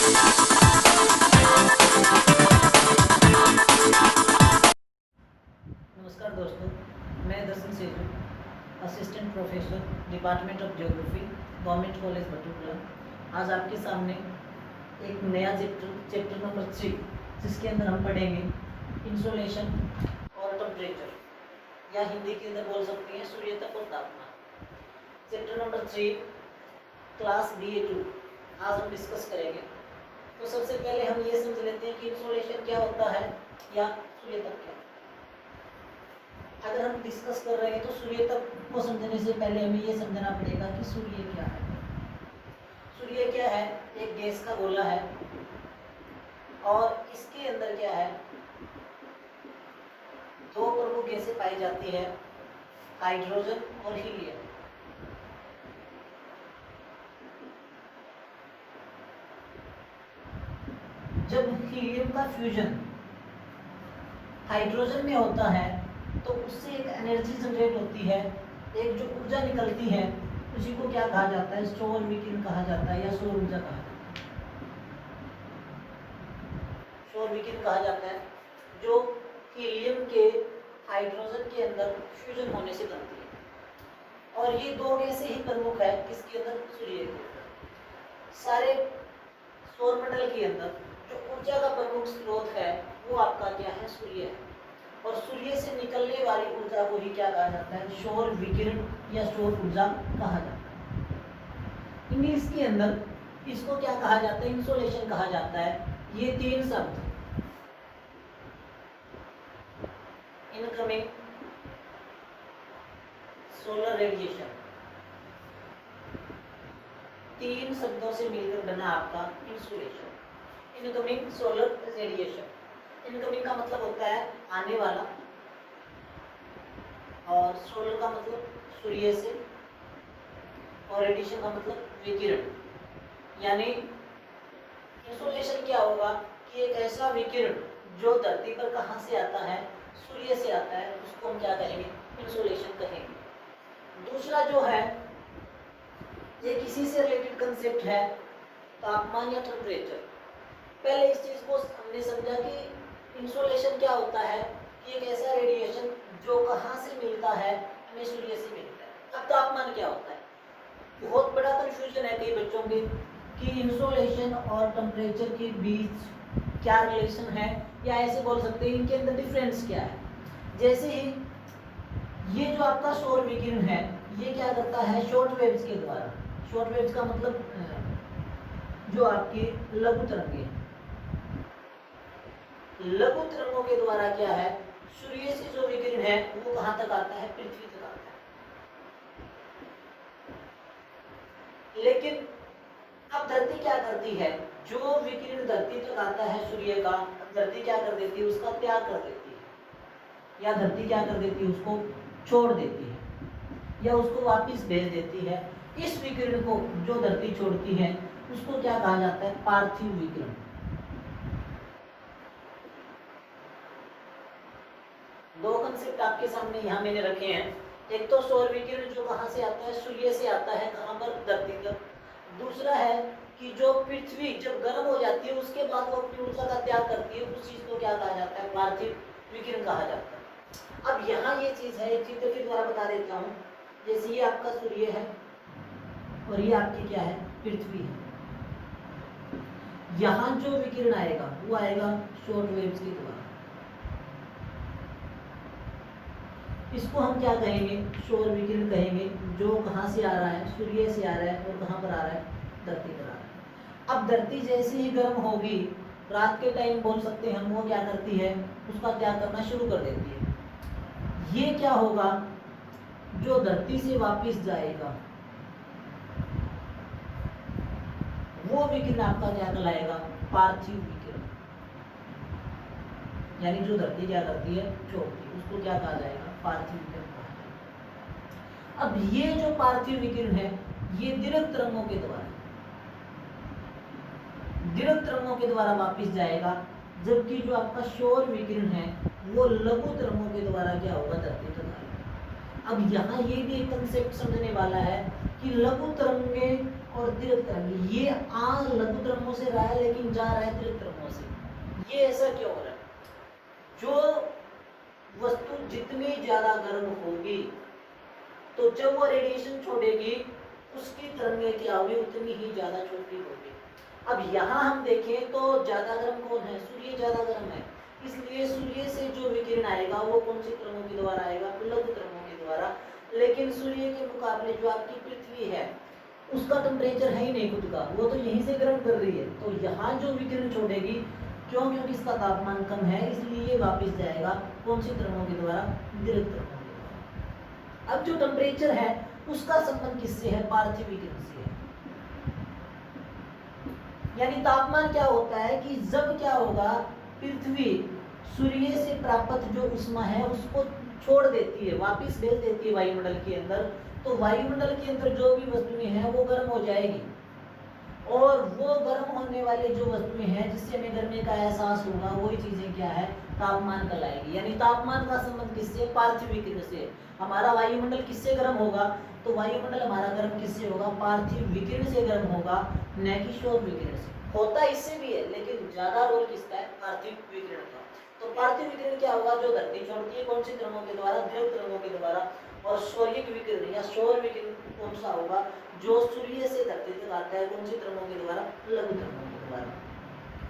नमस्कार दोस्तों, मैं Darshan Seju, assistant professor department of geography, government college Batukla. आज आपके सामने एक नया चैप्टर नंबर 3, जिसके अंदर हम पढ़ेंगे इंसोलेशन और टेम्परेचर, या हिंदी के अंदर बोल सकते हैं सूर्य तप और तापमान। चैप्टर नंबर 3 क्लास BA2 आज हम डिस्कस करेंगे। तो सबसे पहले हम ये समझ लेते हैं कि इंसोलेशन क्या होता है या सूर्य तप क्या है। अगर हम डिस्कस कर रहे हैं तो सूर्य तप को समझने से पहले हमें ये समझना पड़ेगा कि सूर्य क्या है। सूर्य क्या है? एक गैस का गोला है और इसके अंदर क्या है, दो प्रमुख गैसें पाई जाती है, हाइड्रोजन और हीलियम। जब हीलियम का फ्यूजन हाइड्रोजन में होता है तो उससे एक एनर्जी जनरेट होती है, एक जो ऊर्जा निकलती है उसी को क्या कहा जाता है? सौर विकिरण कहा जाता है या सौर ऊर्जा कहा जाता है। सौर विकिरण कहा जाता है जो हीलियम के हाइड्रोजन के अंदर फ्यूजन होने से बनती है। और ये दो गैसें ही प्रमुख है किसके अंदर? सूर्य के अंदर। सारे सौर मंडल के अंदर जो ऊर्जा का प्रमुख स्रोत है वो आपका क्या है? सूर्य है। और सूर्य से निकलने वाली ऊर्जा को ही क्या कहा जाता है? सौर विकिरण या सौर ऊर्जा कहा जाता है। इंग्लिश के अंदर इसको क्या कहा जाता है? इंसोलेशन कहा जाता है। ये तीन शब्द इनकमिंग सोलर रेडिएशन, तीन शब्दों से मिलकर बना आपका insolation. Incoming solar radiation, incoming का मतलब होता है आने वाला, और सोलर का मतलब सूर्य से, और रेडिएशन का मतलब विकिरण। यानी इंसोलेशन क्या होगा कि एक ऐसा विकिरण जो धरती पर कहाँ से आता है? सूर्य से आता है, उसको हम क्या कहेंगे? इंसोलेशन कहेंगे। दूसरा जो है ये किसी से रिलेटेड कंसेप्ट है, तापमान या टेम्परेचर। पहले इस चीज को हमने समझा कि इंसोलेशन क्या होता है कि एक ऐसा रेडिएशन जो कहाँ से मिलता है? हमें सूर्य से मिलता है। अब तापमान क्या होता है? बहुत बड़ा कंफ्यूजन है कई बच्चों के कि इंसोलेशन और टेम्परेचर के बीच क्या रिलेशन है, या ऐसे बोल सकते हैं इनके अंदर डिफरेंस क्या है। जैसे ही ये जो आपका सौर विकिरण है ये क्या करता है? शॉर्ट वेव्स के द्वारा, शॉर्ट वेव्स का मतलब जो आपकी लघु तरंगे, लघु तरंगों के द्वारा क्या है? सूर्य से जो विकिरण है वो कहां तक आता है? पृथ्वी तक आता है। लेकिन अब धरती क्या करती है? जो विकिरण धरती तक आता है सूर्य का, धरती क्या कर देती है? उसका त्याग कर देती है, या धरती क्या कर देती है? उसको छोड़ देती है, या उसको वापस भेज देती है। इस विकिरण को जो धरती छोड़ती है उसको क्या कहा जाता है? पार्थिव विकिरण। दो कंसेप्ट आपके सामने यहाँ मैंने रखे हैं। एक तो सौर विकिरण जो कहाँ से आता है? सूर्य से आता है, कहाँ पर? धरती पर। दूसरा है कि जो पृथ्वी जब गर्म हो जाती है उसके बाद वो अपनी ऊर्जा का त्याग करती है, उस चीज को क्या कहा जाता है? पार्थिव विकिरण कहा जाता है। अब यहाँ ये चीज है, एक चित्र के द्वारा बता देता हूँ। जैसे ये आपका सूर्य है और ये आपकी क्या है? पृथ्वी है। यहाँ जो विकिरण आएगा वो आएगा शॉर्ट वेव्स के द्वारा। इसको हम क्या कहेंगे? सौर विकिरण कहेंगे, जो कहाँ से आ रहा है? सूर्य से आ रहा है, और कहाँ पर आ रहा है? धरती पर आ रहा है। अब धरती जैसे ही गर्म होगी, रात के टाइम बोल सकते हैं हम, वो क्या करती है? उसका त्याग करना शुरू कर देती है। ये क्या होगा? जो धरती से वापस जाएगा वो विकिरण आपका क्या कहलाएगा? पार्थिव विकिरण। यानी जो धरती क्या करती है? छोड़ती है, उसको क्या कहा जाएगा? पार्थिव विकिरण कहा जाएगा। अब ये जो पार्थिव विकिरण है ये दीर्घ तरंगों के द्वारा वापस जाएगा, जबकि जो आपका सौर विकिरण है वो लघु तरंगों के द्वारा क्या होगा? धरती तक आएगा। अब यहाँ ये भी एक कंसेप्ट समझने वाला है कि लघु तरंगे और दीर्घ तरंग, ये आ लघु तरंगों से रहा है लेकिन जा रहा है दीर्घ तरंगों से। ये ऐसा क्यों हो रहा है? जो वस्तु जितनी ज्यादा गर्म होगी तो जब वो रेडिएशन छोड़ेगी उसकी तरंगें क्या होगी, उतनी ही ज्यादा छोटी होगी। अब यहाँ हम देखें तो ज्यादा गर्म कौन है? सूर्य ज्यादा गर्म है, इसलिए सूर्य से जो विकिरण आएगा वो कौन सी तरंगों के द्वारा आएगा? लघु तरंगों के द्वारा। लेकिन सूर्य के मुकाबले जो आपकी पृथ्वी है उसका टेम्परेचर है ही नहीं खुद का, वो तो यहीं से गर्म कर रही है, तो यहाँ जो विकिरण छोड़ेगी क्योंकि इसका तापमान कम है इसलिए ये वापस जाएगा कौन सी तरंगों के द्वारा? दीर्घ तरंगों के द्वारा। अब जो टेम्परेचर है उसका संबंध किससे है? पार्थिव विकिरण से है। यानी तापमान क्या होता है कि जब क्या होगा, पृथ्वी सूर्य से प्राप्त जो ऊष्मा है उसको छोड़ देती है, वापस भेज देती है वायुमंडल के अंदर, तो वायुमंडल के अंदर जो भी वस्तुएं हैं वो गर्म हो जाएगी, और वो गर्म होने वाले जो वस्तुएं हैं जिससे हमें गर्मी का एहसास होगा वही चीजें क्या है? तापमान कहलाएगी। यानी तापमान का संबंध किससे? पार्थिव विकिरण से। हमारा वायुमंडल किससे गर्म होगा? तो वायुमंडल हमारा गर्म किससे होगा? पार्थिव विकिरण से गर्म होगा, न कि सौर विकिरण से। होता इससे भी है लेकिन ज्यादा रोल किसका है? पार्थिव विकिरण का। तो पार्थिव विकिरण क्या होगा? जो धरती छोड़ती है कौन सी तरंगों के द्वारा? दीर्घ तरंगों के द्वारा। और सौर्यिक विकिरण या सौर विकिरण कौन सा होगा? जो सूर्य से धरती तक आता है कौन सी तरंगों के द्वारा? लघु तरंगों के द्वारा।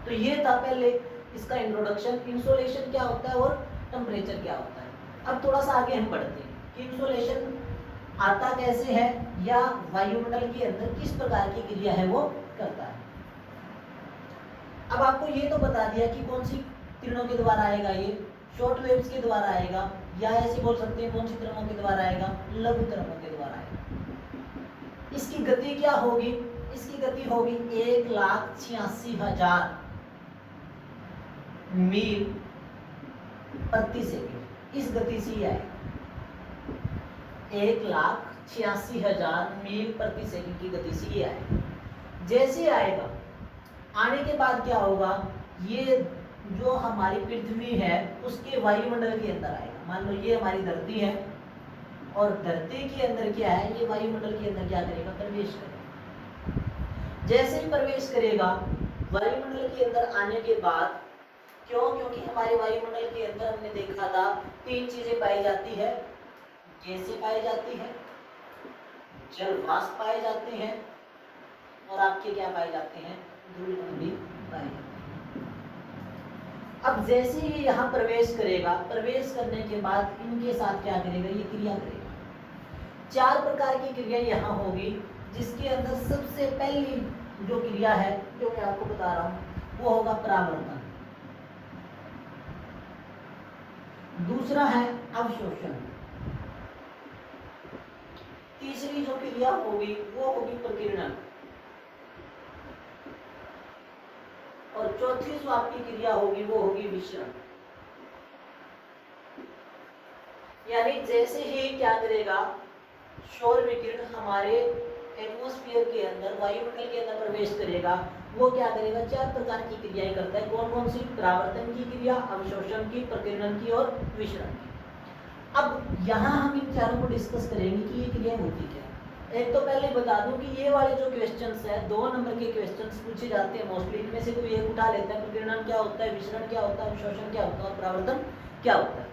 तो ये था पहले इसका इंट्रोडक्शन, इंसोलेशन क्या होता है और टेम्परेचर क्या होता है। अब थोड़ा सा आगे हम बढ़ते हैं कि इंसोलेशन आता कैसे है या वायुमंडल के अंदर किस प्रकार की क्रिया है वो करता है। अब आपको ये तो बता दिया कि कौन सी किरणों के द्वारा आएगा, ये शॉर्ट वेव्स के द्वारा आएगा, या ऐसे बोल सकते हैं कौन सी तरंगों के द्वारा आएगा? लघु तरंगों के द्वारा आएगा। इसकी गति क्या होगी? इसकी गति होगी 1,86,000 मील प्रति सेकंड। इस गति से ही आएगा 1,86,000 मील प्रति सेकंड की गति से ही आएगा। जैसे आएगा, आने के बाद क्या होगा, ये जो हमारी पृथ्वी है उसके वायुमंडल के अंदर आएगा। मान लो ये हमारी धरती है और धरती के अंदर क्या है, ये वायुमंडल के अंदर क्या करेगा? प्रवेश करेगा। जैसे ही प्रवेश करेगा वायुमंडल के अंदर आने के बाद, क्योंकि हमारे वायुमंडल के अंदर हमने देखा था 3 चीजें पाई जाती है, गैसें पाई जाती है, जल वाष्प पाए जाते हैं, और आपके क्या पाए जाते हैं? धूल कण भी पाए जाते हैं। अब जैसे ही यहाँ प्रवेश करेगा, प्रवेश करने के बाद इनके साथ क्या करेगा? ये क्रिया करेगा। 4 प्रकार की क्रिया यहाँ होगी, जिसके अंदर सबसे पहली जो क्रिया है जो मैं आपको बता रहा हूँ वो होगा परावर्तन। दूसरा है अवशोषण। तीसरी जो क्रिया होगी वो होगी प्रकीर्णन, और चौथी जो आपकी क्रिया होगी वो होगी विसरण। यानी जैसे ही क्या करेगा, सौर विकिरण हमारे एटमॉस्फेयर के अंदर, वायुमंडल के अंदर प्रवेश करेगा, वो क्या करेगा? 4 प्रकार की क्रियाएं करता है। कौन कौन सी? परावर्तन की क्रिया, अवशोषण की, प्रकीर्णन की और विसरण की। अब यहाँ हम इन चारों को डिस्कस करेंगे कि ये क्रिया होती क्या है। एक तो पहले बता दूं कि ये वाले जो क्वेश्चंस है 2 नंबर के क्वेश्चंस पूछे जाते हैं मोस्टली, इनमें से कोई एक उठा लेता है। प्रकीर्णन क्या होता है, विसरण क्या होता है, अवशोषण क्या होता है और परावर्तन क्या होता है।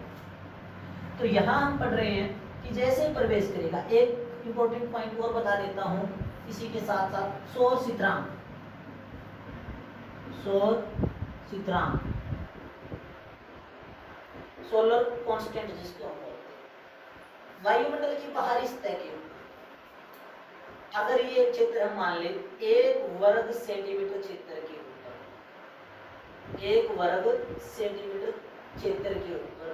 तो यहाँ हम पढ़ रहे हैं कि जैसे ही प्रवेश करेगा, एक इंपॉर्टेंट पॉइंट और बता देता हूँ इसी के साथ साथ, सौर स्थिरांक। सौर स्थिरांक, सोलर कांस्टेंट जिसको हम बोलते हैं, वायुमंडल की बाहरी सतह के ऊपर अगर ये क्षेत्र हम मान ले 1 वर्ग सेंटीमीटर क्षेत्र के ऊपर, 1 वर्ग सेंटीमीटर क्षेत्र के ऊपर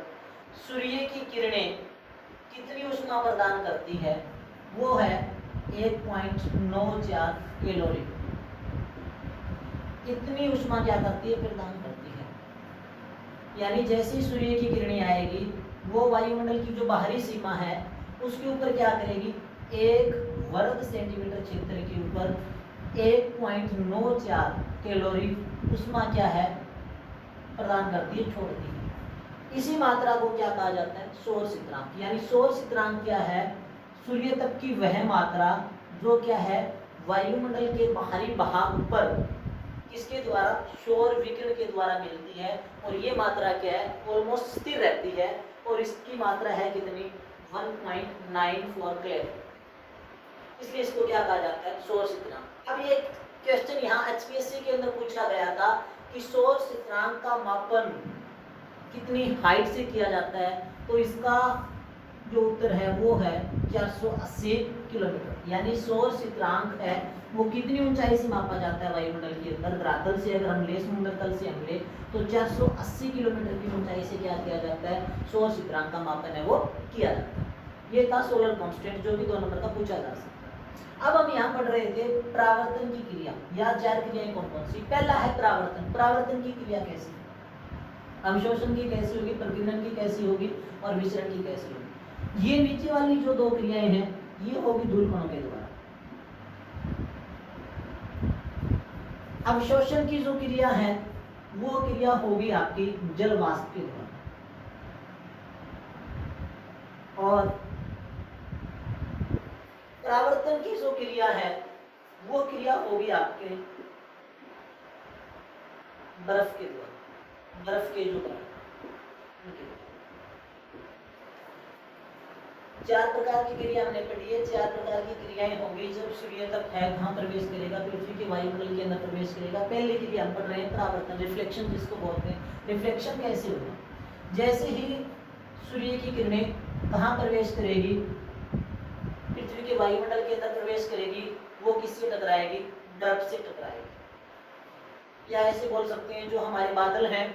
सूर्य की किरणें कितनी ऊष्मा प्रदान करती है? वो है 1.94 कैलोरी। इतनी ऊष्मा क्या करती है? प्रदान करती है। यानी जैसे सूर्य की किरणें आएगी वो वायुमंडल की जो बाहरी सीमा है उसके ऊपर क्या करेगी? 1 वर्ग सेंटीमीटर क्षेत्र के ऊपर 1.94 कैलोरी ऊष्मा क्या है? प्रदान करती है, छोड़ती है। इसी मात्रा को क्या कहा जाता है? सौर स्थिरांक। यानी सौर स्थिरांक क्या है? सूर्य तक की वह मात्रा जो क्या है? वायुमंडल के बाहरी भाग पर किसके द्वारा, सौर विकिरण के द्वारा मिलती है। और ये मात्रा क्या है, ऑलमोस्ट स्थिर रहती है। और इसकी मात्रा है कितनी, 1.94 केल्विन। इसलिए इसको क्या कहा जाता है, सौर स्थिरांक। अब ये क्वेश्चन यहाँ एचपीएससी के अंदर पूछा गया था कि सौर स्थिरांक का मापन कितनी हाइट से किया जाता है, तो इसका जो उत्तर है वो है 480 किलोमीटर। यानी सौर स्थिरांक है वो कितनी ऊंचाई से मापा जाता है वायुमंडल के अंदर, धरातल से अगर हम ले, समुद्र तल से हम ले, तो 480 किलोमीटर की ऊंचाई से क्या किया जाता है, सौर स्थिरांक का मापन है वो किया जाता है। ये था सोलर कांस्टेंट, जो कि 2 नंबर का पूछा जा सकता है। अब हम यहाँ पढ़ रहे थे परावर्तन की क्रिया, या 4 क्रियाएं कौन कौन सी। पहला है परावर्तन। परावर्तन की क्रिया कैसी, अवशोषण की कैसी होगी, प्रकीर्णन की कैसी होगी, और विसरण की कैसी होगी। ये नीचे वाली जो 2 क्रियाएं हैं ये होगी धूल कणों के द्वारा। अवशोषण की जो क्रिया है वो क्रिया होगी आपकी जल वाष्प के द्वारा, और परावर्तन की जो क्रिया है वो क्रिया होगी आपके बर्फ के द्वारा, बर्फ के जो कण। 4 प्रकार की क्रिया हमने पढ़ी है। 4 प्रकार की क्रियाएं होंगी जब सूर्य तक है कहाँ प्रवेश करेगा, पृथ्वी के वायुमंडल के अंदर प्रवेश करेगा। पहले क्रिया हम पढ़ रहे हैं परावर्तन, रिफ्लेक्शन जिसको बोलते हैं। रिफ्लेक्शन कैसे होगा, जैसे ही सूर्य की किरणें कहाँ प्रवेश करेगी, पृथ्वी के वायुमंडल के अंदर प्रवेश करेगी, वो किससे टकराएगी, बर्फ से टकराएगी। या ऐसे बोल सकते हैं जो हमारे बादल हैं,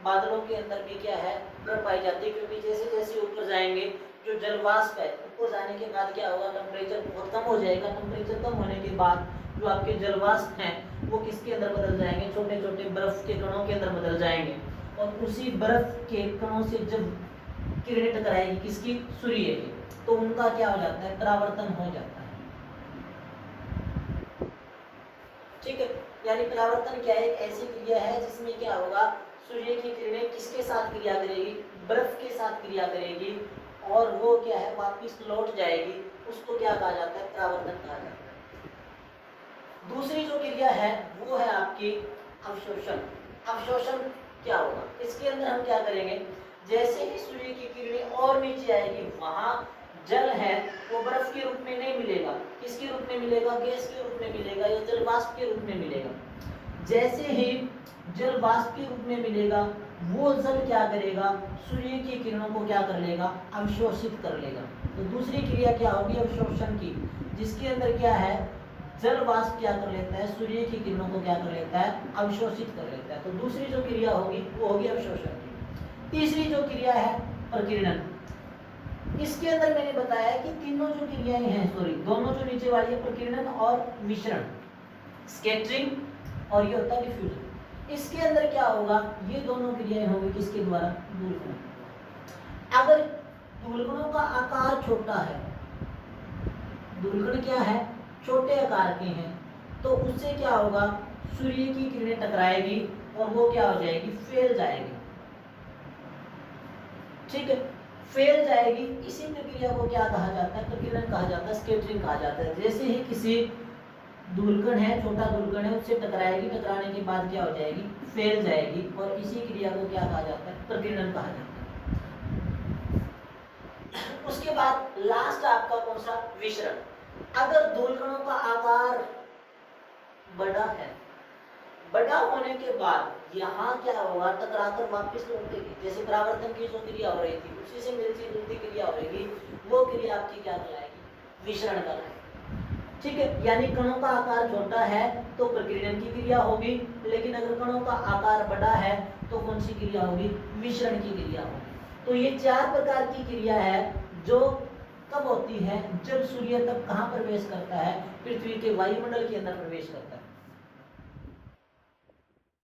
बादलों के अंदर भी क्या है, बर्फ पाई जाती है। क्योंकि जैसे जैसे ऊपर जाएंगे जो जल वाष्प है, ऊपर जाने के बाद क्या होगा, टेम्परेचर बहुत कम हो जाएगा। टेम्परेचर कम होने के बाद जो आपके जल वाष्प हैं वो किसके अंदर बदल जाएंगे, छोटे छोटे बर्फ के कणों के अंदर बदल जाएंगे। और उसी बर्फ के कणों से जब किरणें टकराएगी किसकी, सूर्य की, तो उनका क्या हो जाता है, परावर्तन हो जाता है। ठीक है, यानी परावर्तन क्या है, एक ऐसी क्रिया है जिसमें क्या होगा, सूर्य की किरणें किसके साथ क्रिया करेगी, बर्फ के साथ क्रिया करेगी, और वो क्या है, वापस लौट जाएगी। उसको क्या कहा जाता है, परावर्तन कहा जाता है। दूसरी जो क्रिया है वो है आपकी अवशोषण। अवशोषण क्या होगा, इसके अंदर हम क्या करेंगे, जैसे ही सूर्य की किरणें और नीचे आएगी, वहां जल है वो बर्फ के रूप में नहीं मिलेगा, किसके रूप में मिलेगा, गैस के रूप में मिलेगा, या जल वाष्प के रूप में मिलेगा। जैसे ही जल वाष्प के रूप में मिलेगा, वो जल क्या करेगा, सूर्य की किरणों को क्या कर लेगा, अवशोषित कर लेगा। तो दूसरी क्रिया क्या होगी, अवशोषण की, जिसके अंदर क्या है, जल वाष्प क्या कर लेता है, सूर्य की किरणों को क्या कर लेता है, अवशोषित कर लेता है। तो दूसरी जो क्रिया होगी वो होगी अवशोषण की। तीसरी जो क्रिया है प्रकीर्णन। इसके अंदर मैंने बताया कि तीनों जो क्रियाएं हैं, दोनों जो नीचे वाली है, प्रकीर्णन और विसरण, स्कैटरिंग और ये होता है डिफ्यूजन। इसके अंदर क्या होगा, ये दोनों क्रियाएं होंगी किसके द्वारा, धूलकण। अगर धूलकणों का आकार छोटा है, धूलकण क्या है, छोटे आकार के हैं, तो उससे क्या होगा, सूर्य की किरणें टकराएगी और वो क्या हो जाएगी, फैल जाएगी। ठीक है, फैल जाएगी। इसी प्रक्रिया को क्या कहा जाता है, प्रकीर्णन कहा जाता है, स्कैटरिंग कहा जाता है। जैसे ही किसी धूलकण है, छोटा धूलकण है, उससे टकराएगी, टकराने के बाद क्या हो जाएगी, फैल जाएगी, और इसी क्रिया को क्या कहा जाता है, प्रकीर्णन कहा जाता है। उसके बाद लास्ट आपका कौन सा, विसरण। अगर धूलकणों का आकार बड़ा है, बड़ा होने के बाद यहाँ क्या होगा, टकराकर वापस लौटेगी। जैसे परावर्तन की जो क्रिया हो रही थी उसी से मिलती जुलती क्रिया हो रहेगी, वो क्रिया आपकी क्या कहलाएगी, विसरण कहलाएगी। ठीक है, यानी कणों का आकार छोटा है तो प्रकीर्णन की क्रिया होगी, लेकिन अगर कणों का आकार बड़ा है तो कौन सी क्रिया होगी, विसरण की क्रिया होगी। तो ये 4 प्रकार की क्रिया है जो कब होती है, जब सूर्य तब कहाँ प्रवेश करता है, पृथ्वी के वायुमंडल के अंदर प्रवेश करता है।